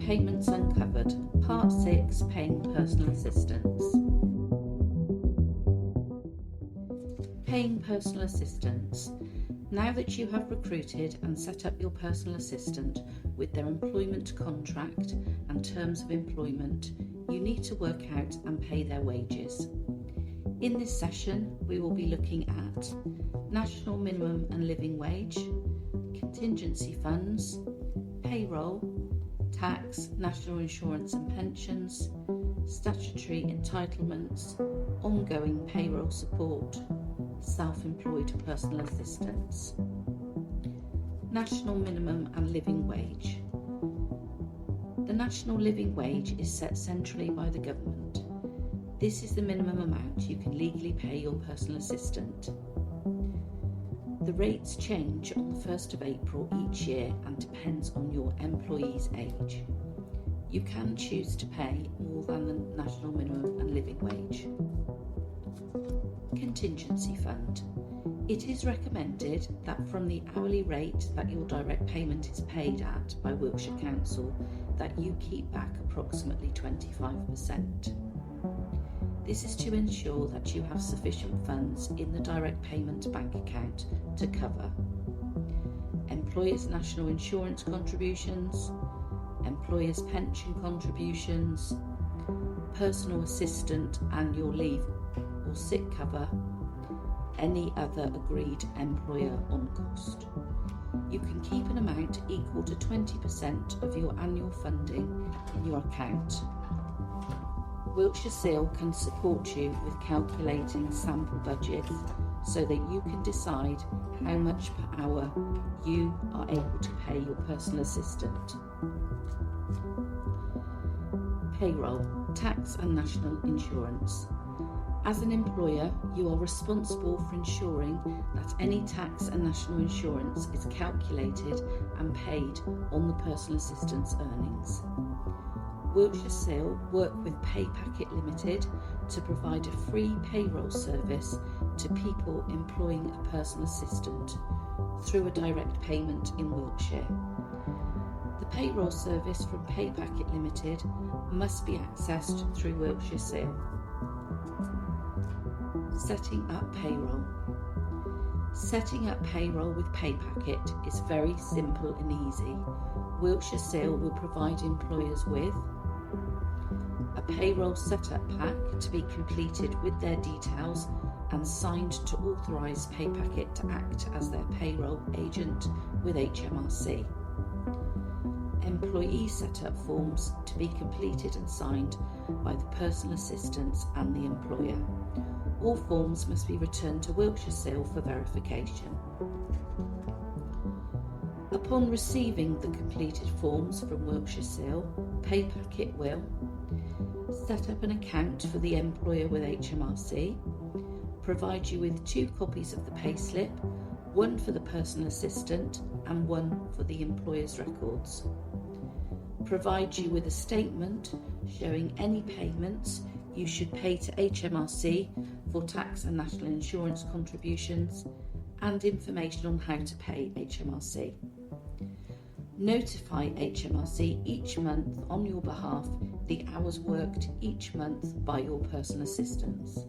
Payments Uncovered, Part 6, Paying Personal Assistance. Paying personal assistance. Now that you have recruited and set up your personal assistant with their employment contract and terms of employment, you need to work out and pay their wages. In this session, we will be looking at national minimum and living wage, contingency funds, payroll, tax, national insurance and pensions, statutory entitlements, ongoing payroll support, self-employed personal assistance. National minimum and living wage. The national living wage is set centrally by the government. This is the minimum amount you can legally pay your personal assistant. The rates change on the 1st of April each year and depends on your employee's age. You can choose to pay more than the national minimum and living wage. Contingency fund. It is recommended that from the hourly rate that your direct payment is paid at by Wiltshire Council, that you keep back approximately 25%. This is to ensure that you have sufficient funds in the direct payment bank account to cover employers' national insurance contributions, employers' pension contributions, personal assistant annual leave or sick cover, any other agreed employer on cost. You can keep an amount equal to 20% of your annual funding in your account. Wiltshire SEAL can support you with calculating sample budgets so that you can decide how much per hour you are able to pay your personal assistant. Payroll, tax and national insurance. As an employer, you are responsible for ensuring that any tax and national insurance is calculated and paid on the personal assistant's earnings. Wiltshire SEAL work with Pay Packet Limited to provide a free payroll service to people employing a personal assistant through a direct payment in Wiltshire. The payroll service from Pay Packet Limited must be accessed through Wiltshire SEAL. Setting up payroll. Setting up payroll with Pay Packet is very simple and easy. Wiltshire SEAL will provide employers with a payroll setup pack to be completed with their details and signed to authorise Pay Packet to act as their payroll agent with HMRC. Employee setup forms to be completed and signed by the personal assistants and the employer. All forms must be returned to Wiltshire SEAL for verification. Upon receiving the completed forms from Wiltshire SEAL, Pay Packet will set up an account for the employer with HMRC, provide you with 2 copies of the payslip, one for the personal assistant and one for the employer's records, provide you with a statement showing any payments you should pay to HMRC for tax and national insurance contributions and information on how to pay HMRC. Notify HMRC each month on your behalf the hours worked each month by your personal assistants.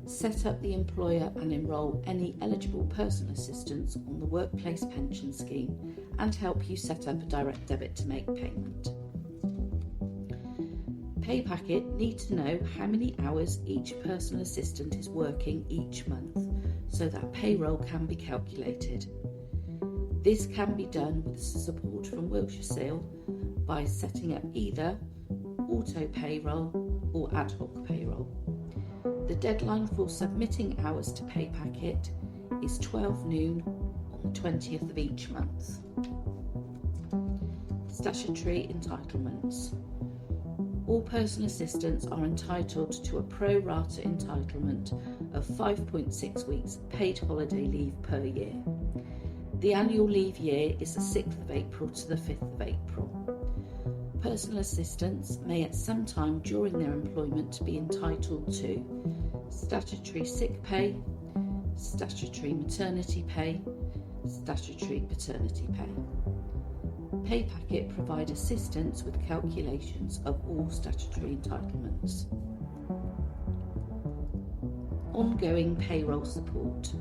Set up the employer and enrol any eligible personal assistants on the workplace pension scheme and help you set up a direct debit to make payment. Pay Packet need to know how many hours each personal assistant is working each month so that payroll can be calculated. This can be done with support from Wiltshire SEAL by setting up either auto payroll or ad hoc payroll. The deadline for submitting hours to Pay Packet is 12 noon on the 20th of each month. Statutory entitlements. All personal assistants are entitled to a pro rata entitlement of 5.6 weeks paid holiday leave per year. The annual leave year is the 6th of April to the 5th of April. Personal assistants may at some time during their employment be entitled to statutory sick pay, statutory maternity pay, statutory paternity pay. Pay Packet provide assistance with calculations of all statutory entitlements. Ongoing payroll support.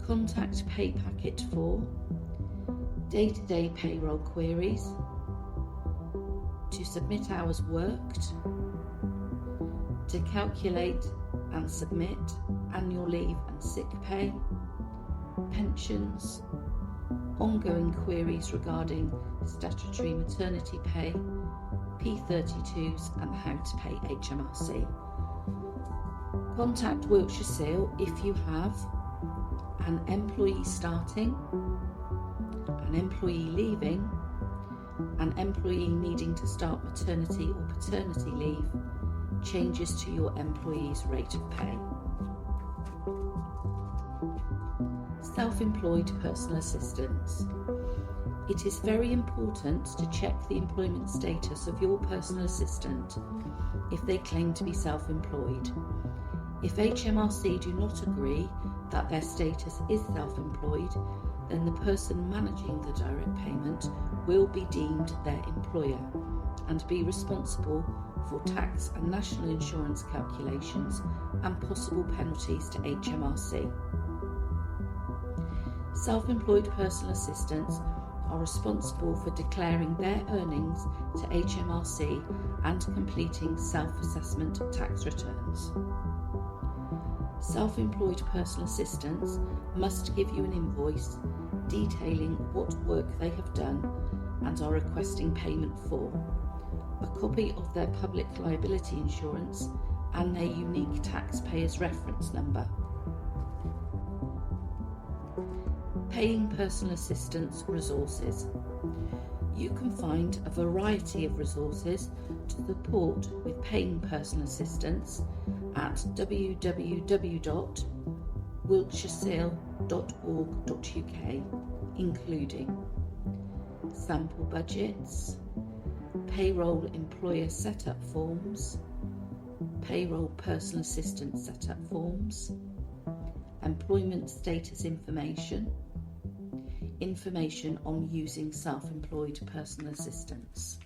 Contact Pay Packet for day-to-day payroll queries, to submit hours worked, to calculate and submit annual leave and sick pay, pensions, ongoing queries regarding statutory maternity pay, P32s and how to pay HMRC. Contact Wiltshire Seal if you have an employee starting, an employee leaving, an employee needing to start maternity or paternity leave, changes to your employee's rate of pay. Self-employed personal assistants. It is very important to check the employment status of your personal assistant if they claim to be self-employed. If HMRC do not agree that their status is self-employed, then the person managing the direct payment will be deemed their employer and be responsible for tax and national insurance calculations and possible penalties to HMRC. Self-employed personal assistants are responsible for declaring their earnings to HMRC and completing self-assessment tax returns. Self-employed personal assistants must give you an invoice detailing what work they have done and are requesting payment for, a copy of their public liability insurance and their unique taxpayer's reference number. Paying personal assistance resources. You can find a variety of resources to support with paying personal assistance at www.wiltshireseal.org.uk, including sample budgets, payroll employer setup forms, payroll personal assistant setup forms, employment status information, information on using self-employed personal assistants.